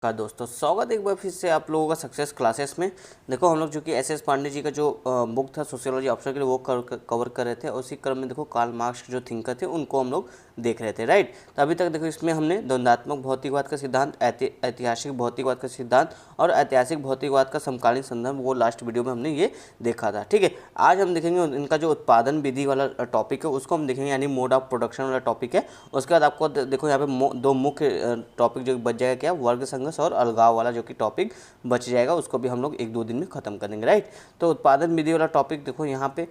नमस्कार दोस्तों, स्वागत है एक बार फिर से आप लोगों का सक्सेस क्लासेस में। देखो हम लोग जो कि एस पांडे जी का जो बुक था सोशियोलॉजी ऑप्शन के लिए वो कवर कर रहे थे और उसी क्रम में देखो कार्ल मार्क्स के जो थिंकर थे उनको हम लोग देख रहे थे, राइट। तो अभी तक देखो इसमें हमने द्वंद्वात्मक भौतिकवाद का सिद्धांत, ऐतिहासिक भौतिकवाद का सिद्धांत और ऐतिहासिक भौतिकवाद का समकालीन संदर्भ वो लास्ट वीडियो में हमने ये देखा था, ठीक है। आज हम देखेंगे इनका जो उत्पादन विधि वाला टॉपिक है उसको हम देखेंगे, यानी मोड ऑफ प्रोडक्शन वाला टॉपिक है। उसके बाद आपको देखो यहाँ पे दो मुख्य टॉपिक जो बच जाएगा, क्या वर्ग संघर्ष और अलगाव वाला जो कि टॉपिक बच जाएगा, उसको भी हम लोग एक दो दिन में खत्म कर देंगे, राइट। तो उत्पादन विधि वाला टॉपिक देखो यहाँ पे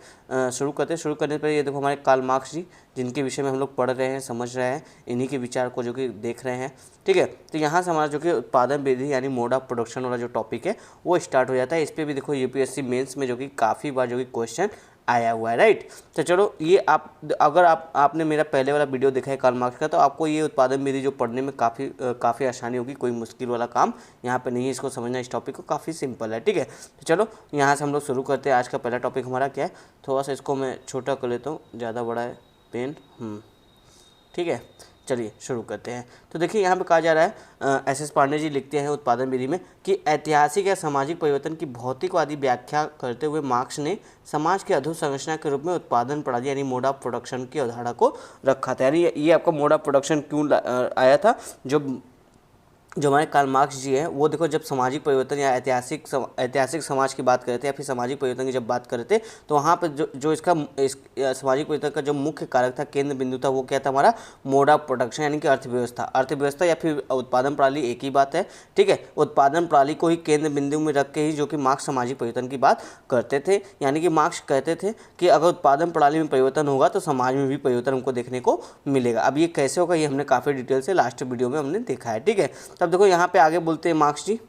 शुरू करने पर ये देखो हमारे कार्ल मार्क्स जी जिनके विषय में हम लोग पढ़ रहे हैं, समझ रहे हैं, इन्हीं के विचार को जो कि देख रहे हैं, ठीक है। तो यहाँ से हमारा जो कि उत्पादन विधि यानी मोड ऑफ प्रोडक्शन वाला जो टॉपिक है वो स्टार्ट हो जाता है। इस पर भी देखो यूपीएससी मेंस में जो कि काफ़ी बार जो कि क्वेश्चन आया हुआ है, राइट। तो चलो ये अगर आपने मेरा पहले वाला वीडियो देखा है कार्ल मार्क्स का, तो आपको ये उत्पादन विधि जो पढ़ने में काफ़ी आसानी होगी। कोई मुश्किल वाला काम यहाँ पे नहीं है, इसको समझना, इस टॉपिक को काफ़ी सिंपल है, ठीक है। तो चलो यहाँ से हम लोग शुरू करते हैं। आज का पहला टॉपिक हमारा क्या है, थोड़ा सा इसको मैं छोटा कर लेता हूँ, ज़्यादा बड़ा है पेन, ठीक है। चलिए शुरू करते हैं। तो देखिए यहाँ पे कहा जा रहा है, एस पांडे जी लिखते हैं उत्पादन विधि में कि ऐतिहासिक या सामाजिक परिवर्तन की भौतिकवादी व्याख्या करते हुए मार्क्स ने समाज के अधोसंरचना के रूप में उत्पादन प्रणाली यानी मोड ऑफ प्रोडक्शन की अवधारणा को रखा था। यानी ये आपका मोड ऑफ प्रोडक्शन क्यों आया था, जो हमारे कार्ल मार्क्स जी हैं वो देखो जब सामाजिक परिवर्तन या ऐतिहासिक समाज की बात कर रहे थे या फिर सामाजिक परिवर्तन की जब बात कर रहे थे, तो वहाँ पर जो इसका सामाजिक परिवर्तन का जो मुख्य कारक था, केंद्र बिंदु था, वो क्या था हमारा मोड ऑफ प्रोडक्शन यानी कि अर्थव्यवस्था या फिर उत्पादन प्रणाली एक ही बात है, ठीक है। उत्पादन प्रणाली को ही केंद्र बिंदु में रख के ही जो कि मार्क्स सामाजिक परिवर्तन की बात करते थे। यानी कि मार्क्स कहते थे कि अगर उत्पादन प्रणाली में परिवर्तन होगा तो समाज में भी परिवर्तन हमको देखने को मिलेगा। अब ये कैसे होगा ये हमने काफ़ी डिटेल से लास्ट वीडियो में हमने देखा है, ठीक है। तब देखो यहाँ पे आगे बोलते हैं मार्क्स जी,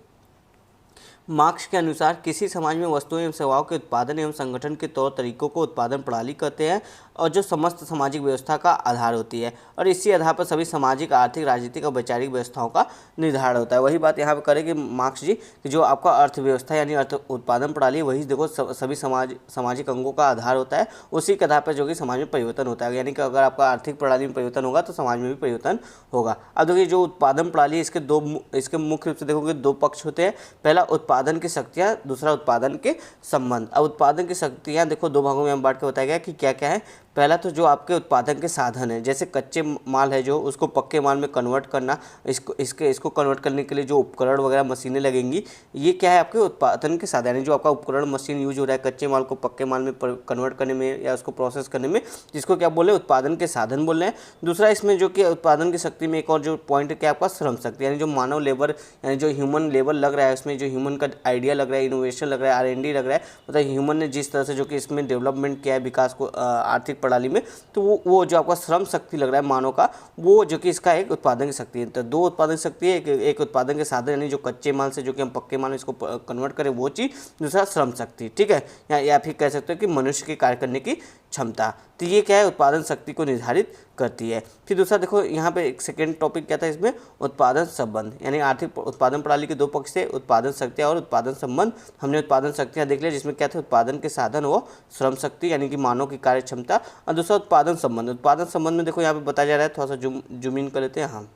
मार्क्स के अनुसार किसी समाज में वस्तुओं एवं सेवाओं के उत्पादन एवं संगठन के तौर तरीकों को उत्पादन प्रणाली कहते हैं और जो समस्त सामाजिक व्यवस्था का आधार होती है, और इसी आधार पर सभी सामाजिक, आर्थिक, राजनीतिक और वैचारिक व्यवस्थाओं का निर्धारण होता है। वही बात यहाँ पर करेंगे मार्क्स जी कि जो आपका अर्थव्यवस्था यानी उत्पादन प्रणाली वही देखो सभी सामाजिक अंगों का आधार होता है, उसी के आधार पर जो कि समाज में परिवर्तन होता है। यानी कि अगर आपका आर्थिक प्रणाली में परिवर्तन होगा तो समाज में भी परिवर्तन होगा। अब देखिए जो उत्पादन प्रणाली इसके मुख्य रूप से देखोगे दो पक्ष होते हैं, पहला उत्पादन की शक्तियाँ, दूसरा उत्पादन के संबंध। अब उत्पादन की शक्तियाँ देखो दो भागों में हम बांट के बताया गया कि क्या क्या है। पहला तो जो आपके उत्पादन के साधन है, जैसे कच्चे माल है जो उसको पक्के माल में कन्वर्ट करना, इसको कन्वर्ट करने के लिए जो उपकरण वगैरह मशीनें लगेंगी, ये क्या है आपके उत्पादन के साधन। यानी जो आपका उपकरण मशीन यूज हो रहा है कच्चे माल को पक्के माल में कन्वर्ट करने में या उसको प्रोसेस करने में, जिसको क्या बोले उत्पादन के साधन बोल रहे हैं। दूसरा इसमें जो कि उत्पादन की शक्ति में एक और जो पॉइंट है क्या आपका श्रम शक्ति, यानी जो मानव लेबर यानी जो ह्यूमन लेबर लग रहा है, उसमें जो ह्यूमन का आइडिया लग रहा है, इनोवेशन लग रहा है, R&D लग रहा है, मतलब ह्यूमन ने जिस तरह से जो कि इसमें डेवलपमेंट किया है विकास को आर्थिक प्रणाली में, तो वो जो आपका श्रम शक्ति लग रहा है मानव का, वो जो कि इसका एक उत्पादन की शक्ति है। तो दो उत्पादन शक्ति है, एक उत्पादन के साधन यानी जो कच्चे माल से जो कि हम पक्के माल में इसको कन्वर्ट करें वो चीज़, दूसरा श्रम शक्ति, ठीक है। या फिर कह सकते हो कि मनुष्य के कार्य करने की क्षमता। तो ये क्या है उत्पादन शक्ति को निर्धारित करती है। फिर दूसरा देखो यहाँ पे एक सेकेंड टॉपिक क्या था इसमें, उत्पादन संबंध, यानी आर्थिक उत्पादन प्रणाली के दो पक्ष थे, उत्पादन शक्तियाँ और उत्पादन संबंध। हमने उत्पादन शक्तियाँ देख लिया जिसमें क्या था उत्पादन के साधन वो श्रम शक्ति यानी कि मानव की कार्य क्षमता, और दूसरा उत्पादन संबंध। उत्पादन संबंध में देखो यहाँ पे बताया जा रहा है, थोड़ा सा जूम इन कर लेते हैं। हाँ,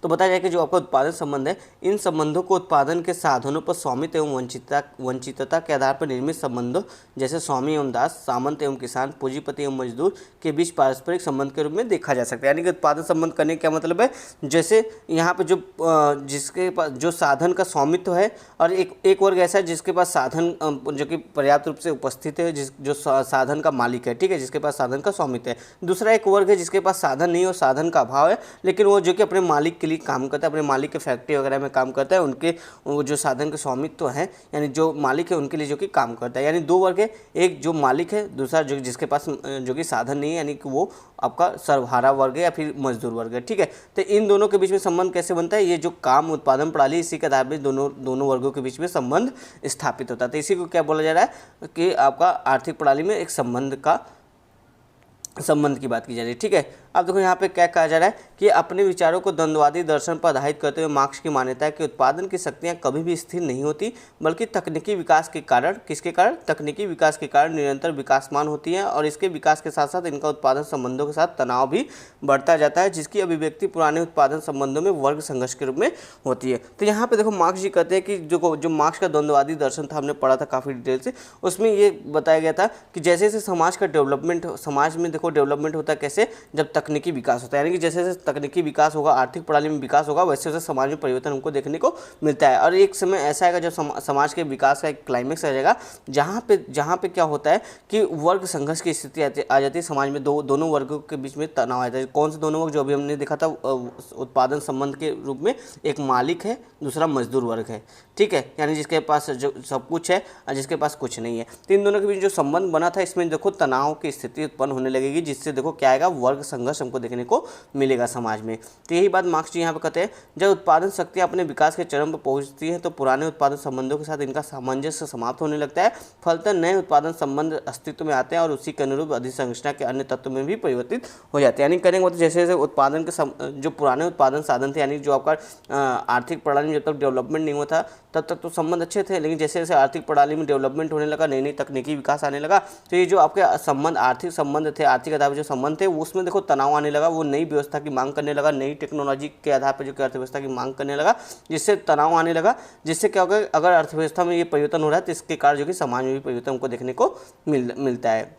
तो बताया जाए कि जो आपका उत्पादन संबंध है, इन संबंधों को उत्पादन के साधनों पर स्वामित्व एवं वंचितता के आधार पर निर्मित संबंधों जैसे स्वामी एवं दास, सामंत एवं किसान, पूंजीपति एवं मजदूर के बीच पारस्परिक संबंध के रूप में देखा जा सकता है। यानी कि उत्पादन संबंध करने का मतलब है, जैसे यहाँ पे जिसके पास जो साधन का स्वामित्व है, और एक वर्ग ऐसा है जिसके पास साधन जो कि पर्याप्त रूप से उपस्थित है, जो साधन का मालिक है, ठीक है, जिसके पास साधन का स्वामित्व है। दूसरा एक वर्ग है जिसके पास साधन नहीं और साधन का अभाव है, लेकिन वो जो कि अपने मालिक के लिए काम करता है, अपने मालिक के फैक्ट्री वगैरह में काम करता है, उनके वो जो साधन के स्वामित्व है यानी जो मालिक है उनके लिए जो कि काम करता है। यानी दो वर्ग है, एक जो मालिक है, दूसरा जो जिसके पास जो कि साधन नहीं है, यानी कि वो आपका सर्वहारा वर्ग है या फिर मजदूर वर्ग है, ठीक है। तो इन दोनों के बीच में संबंध कैसे बनता है, ये जो काम उत्पादन प्रणाली इसी के आधार पर दोनों वर्गों के बीच में संबंध स्थापित होता है। तो इसी को क्या बोला जा रहा है कि आपका आर्थिक प्रणाली में एक संबंध का संबंध की बात की जा रही है। ठीक है, अब देखो यहाँ पे क्या कहा जा रहा है कि अपने विचारों को द्वंद्ववादी दर्शन पर आधारित करते हुए मार्क्स की मान्यता है कि उत्पादन की शक्तियाँ कभी भी स्थिर नहीं होती, बल्कि तकनीकी विकास के कारण, किसके कारण, तकनीकी विकास के कारण निरंतर विकासमान होती हैं और इसके विकास के साथ साथ इनका उत्पादन संबंधों के साथ तनाव भी बढ़ता जाता है, जिसकी अभिव्यक्ति पुराने उत्पादन संबंधों में वर्ग संघर्ष के रूप में होती है। तो यहाँ पे देखो मार्क्स जी कहते हैं कि जो मार्क्स का द्वंद्ववादी दर्शन था, हमने पढ़ा था काफ़ी डिटेल से, उसमें ये बताया गया था कि जैसे जैसे समाज का डेवलपमेंट, समाज में देखो डेवलपमेंट होता है कैसे, जब तकनीकी विकास होता है, यानी कि जैसे जैसे तकनीकी विकास होगा, आर्थिक प्रणाली में विकास होगा, वैसे वैसे समाज में परिवर्तन हमको देखने को मिलता है। और एक समय ऐसा आएगा जब समाज के विकास का एक क्लाइमेक्स आ जाएगा, जहाँ पे क्या होता है कि वर्ग संघर्ष की स्थिति आ जाती है समाज में, दोनों वर्गों के बीच में तनाव आता है। कौन से दोनों वर्ग, जो अभी हमने देखा था उत्पादन संबंध के रूप में, एक मालिक है, दूसरा मजदूर वर्ग है। ठीक है, यानी जिसके पास जो सब कुछ है और जिसके पास कुछ नहीं है, तो इन दोनों के बीच जो संबंध बना था, इसमें देखो तनाव की स्थिति उत्पन्न होने लगेगी, जिससे देखो क्या आएगा, वर्ग संघर्ष हमको देखने को मिलेगा समाज में। तो यही बात मार्क्स जी यहाँ पे कहते हैं, जब उत्पादन शक्तियाँ अपने विकास के चरम पर पहुँचती है तो पुराने उत्पादन संबंधों के साथ इनका सामंजस्य समाप्त होने लगता है, फलतः नए उत्पादन संबंध अस्तित्व में आते हैं और उसी के अनुरूप अधिसंरचना के अन्य तत्व में भी परिवर्तित हो जाते हैं। यानी कहने का मतलब जैसे जैसे उत्पादन के जो पुराने उत्पादन साधन थे, यानी जो आपका आर्थिक प्रणाली में जब तक डेवलपमेंट नहीं हुआ था तब तक तो संबंध अच्छे थे, लेकिन जैसे जैसे आर्थिक प्रणाली में डेवलपमेंट होने लगा, नई नई तकनीकी विकास आने लगा, तो ये जो आपके संबंध, आर्थिक संबंध थे, आर्थिक आधार पर जो संबंध थे, उसमें देखो तनाव आने लगा, वो नई व्यवस्था की मांग करने लगा, नई टेक्नोलॉजी के आधार पर जो अर्थव्यवस्था की मांग करने लगा, जिससे तनाव आने लगा, जिससे क्या होगा, अगर अर्थव्यवस्था में ये परिवर्तन हो रहा है तो इसके कारण जो कि समाज में भी परिवर्तन हमको देखने को मिलता है।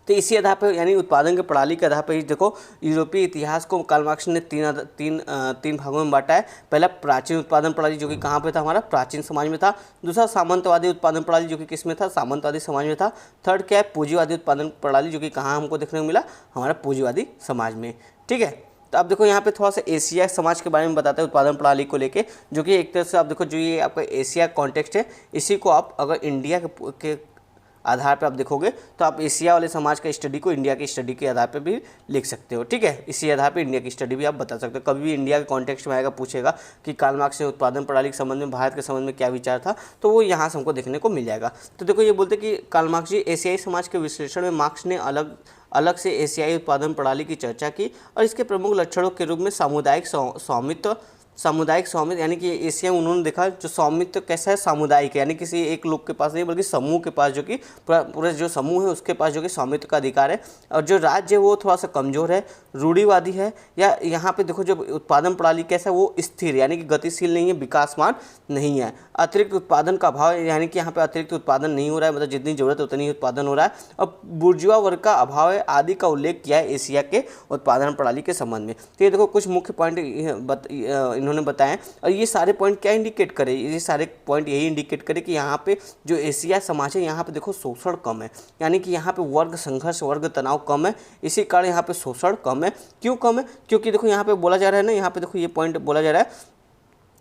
तो इसी आधार पर, यानी उत्पादन के प्रणाली के आधार पर ही देखो यूरोपीय इतिहास को कार्ल मार्क्स ने तीन भागों में बांटा है। पहला प्राचीन उत्पादन प्रणाली, जो कि कहाँ पे था, हमारा प्राचीन समाज में था। दूसरा सामंतवादी उत्पादन प्रणाली, जो कि किस में था, सामंतवादी समाज में था। थर्ड क्या है, पूंजीवादी उत्पादन प्रणाली, जो कि कहाँ हमको देखने को मिला, हमारा पूंजीवादी समाज में। ठीक है, तो आप देखो यहाँ पे थोड़ा सा एशिया समाज के बारे में बताते हैं उत्पादन प्रणाली को लेके, जो कि एक तरह से आप देखो जो ये आपका एशिया कॉन्टेक्स्ट है, इसी को आप अगर इंडिया के आधार पर आप देखोगे तो आप एशिया वाले समाज का स्टडी को इंडिया की स्टडी के आधार पर भी लिख सकते हो। ठीक है, इसी आधार पर इंडिया की स्टडी भी आप बता सकते हो। कभी भी इंडिया के कॉन्टेक्स्ट में आएगा, पूछेगा कि कार्ल मार्क्स ने उत्पादन प्रणाली के संबंध में, भारत के संबंध में क्या विचार था, तो वो यहाँ से हमको देखने को मिल जाएगा। तो देखो ये बोलते कि कार्ल मार्क्स जी एशियाई समाज के विश्लेषण में मार्क्स ने अलग से एशियाई उत्पादन प्रणाली की चर्चा की और इसके प्रमुख लक्षणों के रूप में सामुदायिक स्वामित्व, यानी कि एशिया में उन्होंने देखा जो स्वामित्व कैसा है, सामुदायिक, यानी किसी एक लोग के पास नहीं बल्कि समूह के पास, जो कि पूरे जो समूह है उसके पास जो कि स्वामित्व का अधिकार है। और जो राज्य है वो थोड़ा सा कमज़ोर है, रूढ़िवादी है, या यहाँ पे देखो जो उत्पादन प्रणाली कैसा है, वो स्थिर, यानी कि गतिशील नहीं है, विकासमान नहीं है। अतिरिक्त उत्पादन का अभाव, यानी कि यहाँ पे अतिरिक्त उत्पादन नहीं हो रहा है, मतलब जितनी जरूरत है उतनी ही उत्पादन हो रहा है। और बुर्जुआ वर्ग का अभाव है आदि का उल्लेख किया है एशिया के उत्पादन प्रणाली के संबंध में। तो ये देखो कुछ मुख्य पॉइंट इन्होंने बताएं, और ये सारे पॉइंट क्या इंडिकेट करें, ये सारे पॉइंट यही इंडिकेट करें कि यहाँ पे जो एशिया समाज है, यहाँ पे देखो शोषण कम है, यानी कि यहाँ पे वर्ग संघर्ष, वर्ग तनाव कम है, इसी कारण यहाँ पे शोषण कम है। क्यों कम है, क्योंकि देखो यहाँ पे बोला जा रहा है ना, यहाँ पे देखो ये पॉइंट बोला जा रहा है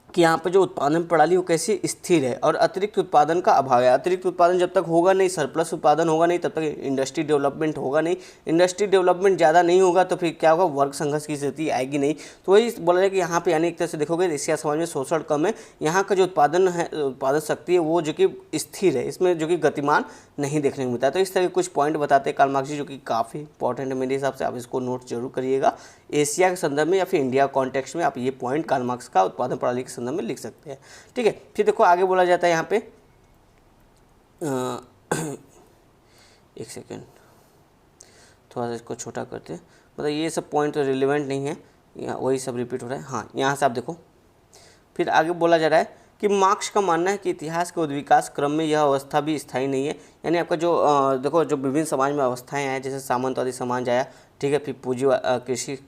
कि यहाँ पे जो उत्पादन प्रणाली वो कैसी स्थिर है और अतिरिक्त उत्पादन का अभाव है। अतिरिक्त उत्पादन जब तक होगा नहीं, सरप्लस उत्पादन होगा नहीं, तब तक इंडस्ट्री डेवलपमेंट होगा नहीं। इंडस्ट्री डेवलपमेंट ज़्यादा नहीं होगा तो फिर क्या होगा, वर्ग संघर्ष की स्थिति आएगी नहीं। तो वही बोला जाए कि यहाँ पे यानी एक तरह से देखोगे एशिया समाज में शोषण कम है, यहाँ का जो उत्पादन है, उत्पादन शक्ति है वो जो कि स्थिर है, इसमें जो कि गतिमान नहीं देखने को मिलता है। तो इस तरह के कुछ पॉइंट बताते हैं कार्ल मार्क्स जी, जो कि काफ़ी इंपॉर्टेंट है मेरे हिसाब से, आप इसको नोट जरूर करिएगा। एशिया के संदर्भ में या फिर इंडिया कॉन्टेक्स्ट में आप ये पॉइंट कार्ल मार्क्स का उत्पादन प्रणाली के संदर्भ में लिख सकते हैं। ठीक है, फिर देखो आगे बोला जाता है यहाँ पे एक सेकेंड, थोड़ा सा इसको छोटा करते हैं, मतलब ये सब पॉइंट तो रिलेवेंट नहीं है, यहाँ वही सब रिपीट हो रहा है। हाँ, यहाँ से आप देखो फिर आगे बोला जा रहा है कि मार्क्स का मानना है कि इतिहास के उद्विकास क्रम में यह अवस्था भी स्थायी नहीं है। यानी आपका जो देखो जो विभिन्न समाज में अवस्थाएं आए, जैसे सामंतवादी समाज आया, ठीक है, फिर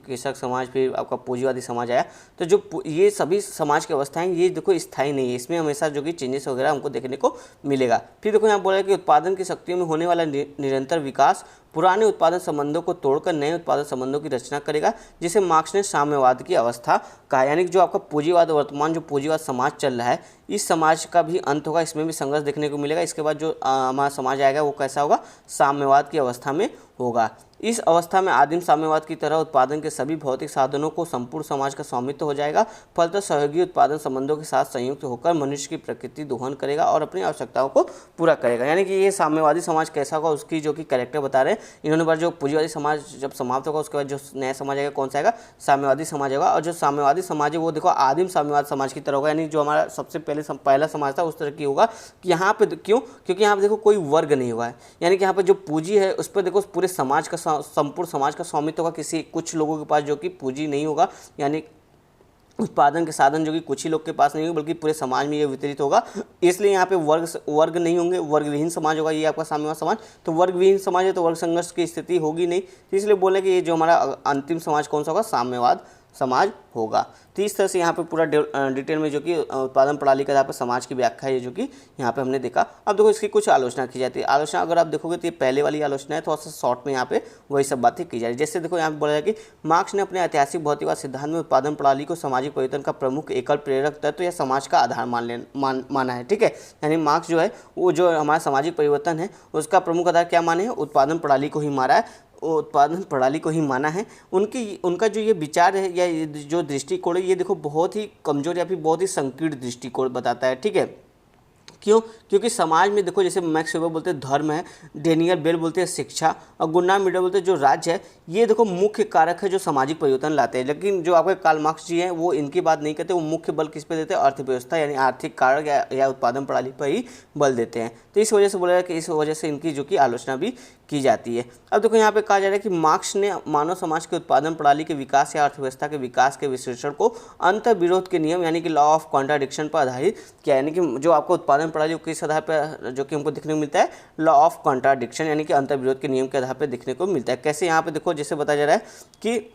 कृषक समाज, फिर आपका पूंजीवादी समाज आया, तो जो ये सभी समाज की अवस्थाएं ये देखो स्थायी नहीं है, इसमें हमेशा जो कि चेंजेस वगैरह हमको देखने को मिलेगा। फिर देखो यहाँ बोला है कि उत्पादन की शक्तियों में होने वाला निरंतर विकास पुराने उत्पादन संबंधों को तोड़कर नए उत्पादन संबंधों की रचना करेगा, जिसे मार्क्स ने साम्यवाद की अवस्था कहा। यानी कि जो आपका पूंजीवाद, वर्तमान जो पूंजीवाद समाज चल रहा है, इस समाज का भी अंत होगा, इसमें भी संघर्ष देखने को मिलेगा। इसके बाद जो हमारा समाज आएगा वो कैसा होगा, साम्यवाद की अवस्था में होगा। इस अवस्था में आदिम साम्यवाद की तरह उत्पादन के सभी भौतिक साधनों को संपूर्ण समाज का स्वामित्व हो जाएगा। फलतः सहयोगी उत्पादन संबंधों के साथ संयुक्त होकर मनुष्य की प्रकृति दोहन करेगा और अपनी आवश्यकताओं को पूरा करेगा। यानी कि ये साम्यवादी समाज कैसा होगा उसकी जो कि कैरेक्टर बता रहे हैं इन्होंने। बार जो पूंजीवादी समाज जब समाप्त होगा उसके बाद जो नया समाज आएगा कौन सा आएगा, साम्यवादी समाज होगा। और जो साम्यवादी समाज है वो देखो आदिम साम्यवाद समाज की तरह होगा, यानी जो हमारा सबसे पहला समाज था उस तरह की होगा कि यहाँ पे क्यों, क्योंकि यहाँ पे देखो कोई वर्ग नहीं हुआ है, यानी कि यहाँ पे जो पूंजी है उस पर देखो पूरे समाज का संपूर्ण समाज का स्वामित्व होगा। किसी कुछ लोगों के पास जो कि पूंजी नहीं होगा, यानी उत्पादन के साधन जो कि कुछ ही लोग के पास नहीं होंगे बल्कि पूरे समाज में ये वितरित होगा। इसलिए यहाँ पे वर्ग नहीं होंगे, वर्गविहीन समाज होगा ये आपका साम्यवाद समाज। तो वर्गविहीन समाज है तो वर्ग संघर्ष की स्थिति होगी नहीं, तो इसलिए बोले कि ये जो हमारा अंतिम समाज कौन सा होगा, साम्यवाद समाज होगा। तो इस तरह से यहाँ पे पूरा डिटेल में जो कि उत्पादन प्रणाली के आधार पर समाज की व्याख्या है जो कि यहाँ पे हमने देखा। अब देखो इसकी कुछ आलोचना की जाती है। आलोचना अगर आप देखोगे तो ये पहले वाली आलोचना है, थोड़ा सा शॉर्ट में यहाँ पे वही सब बातें की जा रही है। जैसे देखो यहाँ पे बोला जाए कि मार्क्स ने अपने ऐतिहासिक भौतिकवाद सिद्धांत में उत्पादन प्रणाली को सामाजिक परिवर्तन का प्रमुख एकल प्रेरक तत्व या समाज का आधार माना है। ठीक है, यानी मार्क्स जो है वो जो हमारा सामाजिक परिवर्तन है उसका प्रमुख आधार क्या माने है, उत्पादन प्रणाली को ही माना है, उत्पादन प्रणाली को ही माना है। उनका जो ये विचार है या जो दृष्टिकोण है ये देखो बहुत ही कमजोर या फिर बहुत ही संकीर्ण दृष्टिकोण बताता है। ठीक है, क्यों, क्योंकि समाज में देखो जैसे मैक्स वेबर बोलते हैं धर्म है, डेनियल बेल बोलते हैं शिक्षा, और गुन्ना मिडल बोलते हैं जो राज्य है, ये देखो मुख्य कारक है जो सामाजिक परिवर्तन लाते हैं। लेकिन जो आपके कार्ल मार्क्स जी हैं वो इनकी बात नहीं करते, वो मुख्य बल किस पे देते हैं, अर्थव्यवस्था यानी आर्थिक कारक या उत्पादन प्रणाली पर ही बल देते हैं। तो इस वजह से बोला कि इस वजह से इनकी जो कि आलोचना भी की जाती है। अब देखो यहाँ पे कहा जा रहा है कि मार्क्स ने मानव समाज के उत्पादन प्रणाली के विकास या अर्थव्यवस्था के विकास के विश्लेषण को अंतर्विरोध के नियम यानी कि लॉ ऑफ कॉन्ट्राडिक्शन पर आधारित किया। यानी कि जो आपको उत्पादन प्रणाली किस आधार पर जो कि हमको देखने को मिलता है, लॉ ऑफ कॉन्ट्राडिक्शन यानी कि अंतर्विरोध के नियम के आधार पर देखने को मिलता है। कैसे, यहाँ पे देखो जैसे बताया जा रहा है कि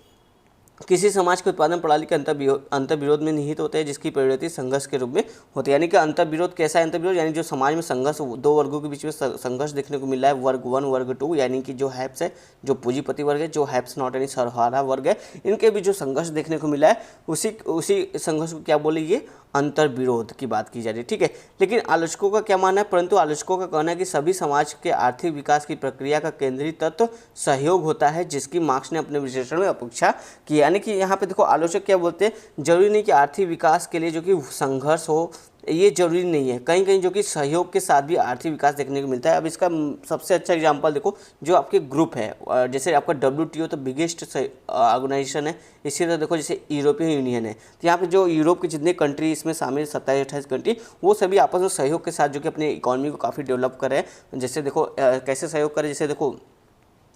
किसी समाज के उत्पादन प्रणाली के अंतर्विरोध में निहित होते हैं जिसकी प्रवृत्ति संघर्ष के रूप में होती है। यानी कि अंतर्विरोध कैसा है, अंतर्विरोध यानी जो समाज में संघर्ष, दो वर्गों के बीच में संघर्ष देखने को मिल रहा है, वर्ग 1 वर्ग 2, यानी कि जो हैप्स है, जो पूंजीपति वर्ग है, जो हैप्स नॉट यानी सर्वहारा वर्ग है, इनके बीच जो संघर्ष देखने को मिला है उसी संघर्ष को क्या बोले, ये अंतर्विरोध की बात की जा रही है। ठीक है, लेकिन आलोचकों का क्या मानना है, परंतु आलोचकों का कहना है कि सभी समाज के आर्थिक विकास की प्रक्रिया का केंद्रीय तत्व सहयोग होता है जिसकी मार्क्स ने अपने विश्लेषण में अपेक्षा की। यानी कि यहाँ पे देखो आलोचक क्या बोलते हैं, जरूरी नहीं कि आर्थिक विकास के लिए जो कि संघर्ष हो, ये जरूरी नहीं है, कहीं कहीं जो कि सहयोग के साथ भी आर्थिक विकास देखने को मिलता है। अब इसका सबसे अच्छा एग्जांपल देखो जो आपके ग्रुप है, जैसे आपका WTO तो बिगेस्ट ऑर्गेनाइजेशन है, इसी तरह देखो जैसे यूरोपियन यूनियन है, तो यहाँ पे जो यूरोप के जितने कंट्री इसमें शामिल 27-28 कंट्री, वो सभी आपस में सहयोग के साथ जो कि अपनी इकॉनमी को काफ़ी डेवलप कर रहे हैं। जैसे देखो कैसे सहयोग करें, जैसे देखो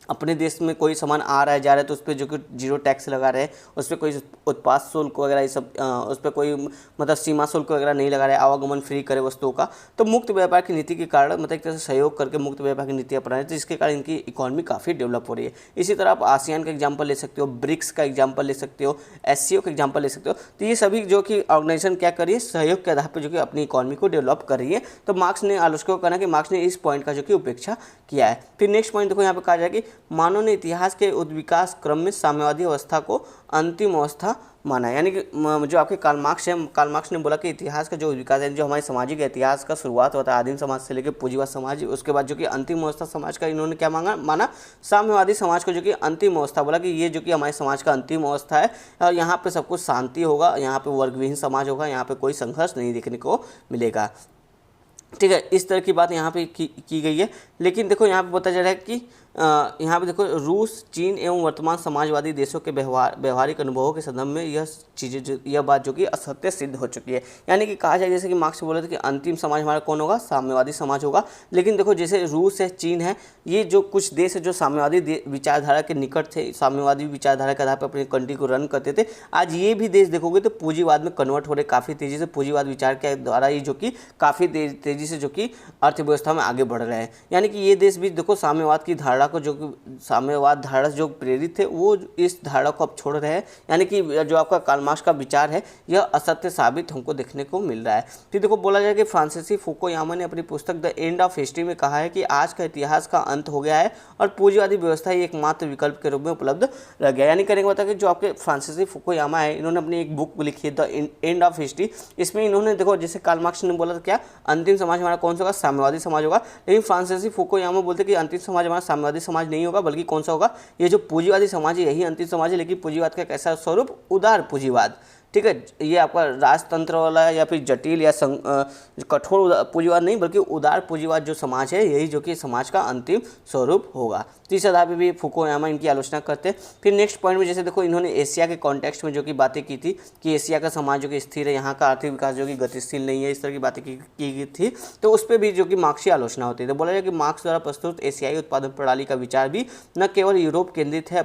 अपने देश में कोई सामान आ रहा है जा रहा है तो उस पर जो कि जीरो टैक्स लगा रहे हैं, उस पर कोई उत्पाद शुल्क वगैरह ये सब, उस पर कोई मतलब सीमा शुल्क वगैरह नहीं लगा रहे, आवागमन फ्री करे वस्तुओं का। तो मुक्त व्यापार की नीति के कारण मतलब एक तरह से सहयोग करके मुक्त व्यापार की नीति अपना रहे हैं, तो इसके कारण इनकी इकॉनमी काफ़ी डेवलप हो रही है। इसी तरह आप आसियान का एग्जाम्पल ले सकते हो, ब्रिक्स का एग्जाम्पल ले सकते हो, SCO का एग्जाम्पल ले सकते हो। तो ये सभी जो कि ऑर्गेनाइजेशन क्या कर रही है, सहयोग के आधार पर जो कि अपनी इकॉनमी को डेवलप कर रही है। तो मार्क्स ने, आलोचकों का कहना कि मार्क्स ने इस पॉइंट का जो कि उपेक्षा किया है। फिर नेक्स्ट पॉइंट देखो यहाँ पे कहा जाए कि मानव ने इतिहास के उद्विकास क्रम में साम्यवादी अवस्था को अंतिम अवस्था माना है। यानी कि जो आपके कार्ल मार्क्स है, कार्ल मार्क्स ने बोला कि इतिहास का जो विकास है, जो हमारे सामाजिक इतिहास का शुरुआत होता है आदिम समाज से लेकर पूंजीवाद समाज, उसके बाद जो कि अंतिम अवस्था समाज का इन्होंने क्या माना, साम्यवादी समाज को जो कि अंतिम अवस्था बोला कि ये जो कि हमारे समाज का अंतिम अवस्था है और यहाँ पे सब कुछ शांति होगा, यहाँ पे वर्गविहीन समाज होगा, यहाँ पे कोई संघर्ष नहीं देखने को मिलेगा। ठीक है, इस तरह की बात यहाँ पे की गई है। लेकिन देखो यहाँ पे बताया जा रहा है कि यहाँ पे देखो रूस, चीन एवं वर्तमान समाजवादी देशों के व्यवहारिक अनुभवों के संदर्भ में यह बात जो कि असत्य सिद्ध हो चुकी है। यानी कि कहा जाए जैसे कि मार्क्स बोले थे कि अंतिम समाज हमारा कौन होगा, साम्यवादी समाज होगा। लेकिन देखो जैसे रूस है, चीन है, ये जो कुछ देश है जो साम्यवादी विचारधारा के निकट थे, साम्यवादी विचारधारा के आधार पर अपनी कंट्री को रन करते थे, आज ये भी देश देखोगे तो पूंजीवाद में कन्वर्ट हो रहे काफ़ी तेज़ी से, पूंजीवाद विचार के द्वारा ही जो कि काफ़ी तेज़ी से जो कि अर्थव्यवस्था में आगे बढ़ रहे हैं। यानी कि ये देश भी देखो साम्यवाद की धारणा को, जो कि साम्यवाद धारणा जो प्रेरित थे वो इस धारणा को अब छोड़ रहे हैं। यानी कि जो आपका कार्ल मार्क्स का विचार है यह असत्य साबित हमको देखने को मिल रहा है। फिर देखो बोला जाए कि फ्रांसीसी फुकुयामा ने अपनी पुस्तक द एंड ऑफ हिस्ट्री में कहा है कि आज का इतिहास का अंत हो गया है और पूंजीवादी व्यवस्था ही एकमात्र विकल्प के रूप में उपलब्ध रह गया। यानी करेंगे बता कि जो आपके फ्रांसीसी फुकुयामा है, इन्होंने अपनी एक बुक लिखी है द एंड ऑफ हिस्ट्री। इसमें इन्होंने देखो जैसे कार्ल मार्क्स ने बोला था क्या, अंतिम समाज हमारा कौन सा होगा, साम्यवादी समाज होगा। लेकिन फ्रांसीसी फुकुयामा बोलते कि अंतिम समाज हमारा साम्यवादी पूंजीवादी समाज नहीं होगा, बल्कि कौन सा होगा, ये जो पूंजीवादी समाज है यही अंतिम समाज है। लेकिन पूंजीवाद का कैसा स्वरूप, उदार पूंजीवाद, ठीक है। ये आपका राजतंत्र वाला या फिर जटिल या कठोर पूंजीवाद नहीं, बल्कि उदार पूंजीवाद जो समाज है यही जो कि समाज का अंतिम स्वरूप होगा। तो इस आधार पे भी फुकुयामा इनकी आलोचना करते हैं। फिर नेक्स्ट पॉइंट में जैसे देखो इन्होंने एशिया के कॉन्टेक्स्ट में जो कि बातें की थी कि एशिया का समाज जो कि स्थिर है, यहाँ का आर्थिक विकास जो कि गतिशील नहीं है, इस तरह की बातें की गई थी। तो उस पर भी जो कि मार्क्स की आलोचना होती है। तो बोला जाए कि मार्क्स द्वारा प्रस्तुत एशियाई उत्पादन प्रणाली का विचार भी न केवल यूरोप केंद्रित है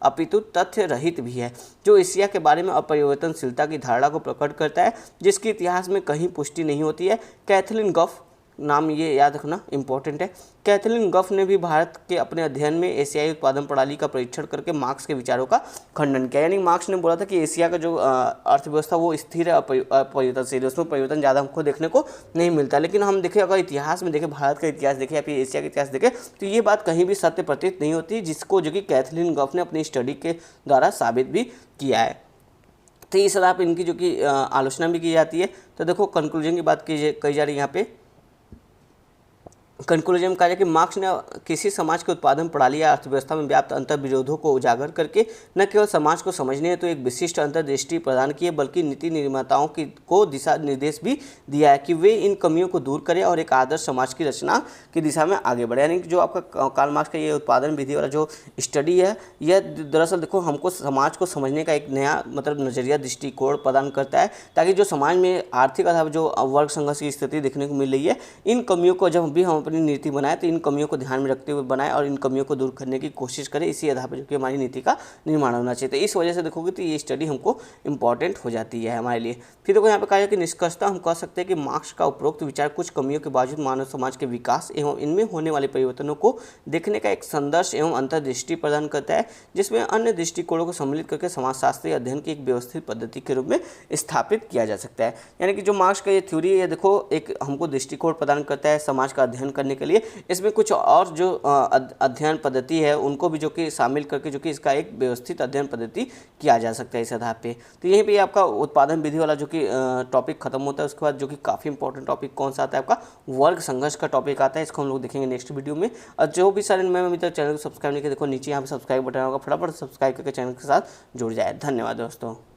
अपितु तथ्य रहित भी है, जो एशिया के बारे में अपरिवर्तनशीलता की धारणा को प्रकट करता है, जिसकी इतिहास में कहीं पुष्टि नहीं होती है। कैथलीन गफ, नाम ये याद रखना इंपॉर्टेंट है, कैथलीन गफ ने भी भारत के अपने अध्ययन में एशियाई उत्पादन प्रणाली का परीक्षण करके मार्क्स के विचारों का खंडन किया। यानी मार्क्स ने बोला था कि एशिया का जो अर्थव्यवस्था वो स्थिर है, अपरिवर्तनशील है, उसमें परिवर्तन ज़्यादा हमको देखने को नहीं मिलता। लेकिन हम देखें, अगर इतिहास में देखें, भारत का इतिहास देखें या फिर एशिया का इतिहास देखें, तो ये बात कहीं भी सत्य प्रतीत नहीं होती, जिसको जो कि कैथलीन गफ ने अपनी स्टडी के द्वारा साबित भी किया है। तो इस आधार पर इनकी जो कि आलोचना भी की जाती है। तो देखो कंक्लूजन की बात कही जा रही है यहाँ पे। कंक्लूजन में कहा जाए कि मार्क्स ने किसी समाज के उत्पादन प्रणाली या अर्थव्यवस्था में व्याप्त अंतर विरोधों को उजागर करके न केवल समाज को समझने हेतु एक विशिष्ट अंतर्दृष्टि प्रदान की है, बल्कि नीति निर्माताओं को दिशा निर्देश भी दिया है कि वे इन कमियों को दूर करें और एक आदर्श समाज की रचना की दिशा में आगे बढ़े। यानी कि जो आपका कार्ल मार्क्स का ये उत्पादन विधि वाला जो स्टडी है, यह दरअसल देखो हमको समाज को समझने का एक नया मतलब नज़रिया, दृष्टिकोण प्रदान करता है, ताकि जो समाज में आर्थिक अथवा जो वर्ग संघर्ष की स्थिति देखने को मिल रही है, इन कमियों को जब भी हम नीति बनाए तो इन कमियों को ध्यान में रखते हुए बनाए और इन कमियों को दूर करने की कोशिश करें। इसी आधार पर जो कि हमारी नीति का निर्माण होना चाहिए। तो इस वजह से देखोगे तो ये स्टडी हमको इंपॉर्टेंट हो जाती है हमारे लिए। फिर देखो यहाँ पे कहा है कि निष्कर्षतः हम कह सकते हैं कि मार्क्स का उपरोक्त विचार कुछ कमियों के बावजूद मानव समाज के विकास एवं इनमें होने वाले परिवर्तनों को देखने का एक संदर्श एवं अंतर्दृष्टि प्रदान करता है, जिसमें अन्य दृष्टिकोणों को सम्मिलित करके समाजशास्त्रीय अध्ययन की एक व्यवस्थित पद्धति के रूप में स्थापित किया जा सकता है। यानी कि जो मार्क्स का ये थ्योरी है, देखो एक हमको दृष्टिकोण प्रदान करता है समाज का अध्ययन करने के लिए। इसमें कुछ और जो अध्ययन पद्धति है उनको भी जो कि शामिल करके जो कि इसका एक व्यवस्थित अध्ययन पद्धति किया जा सकता है इस आधार पे। तो यहीं पे आपका उत्पादन विधि वाला जो कि टॉपिक खत्म होता है। उसके बाद जो कि काफ़ी इंपॉर्टेंट टॉपिक कौन सा आता है, आपका वर्ग संघर्ष का टॉपिक आता है। इसको हम लोग देखेंगे नेक्स्ट वीडियो में। और जो भी सारे मैं अभी तक चैनल को सब्सक्राइब नहीं किया, देखो नीचे यहाँ पे सब्सक्राइब बटन होगा, फटाफट सब्सक्राइब करके चैनल के साथ जुड़ जाए। धन्यवाद दोस्तों।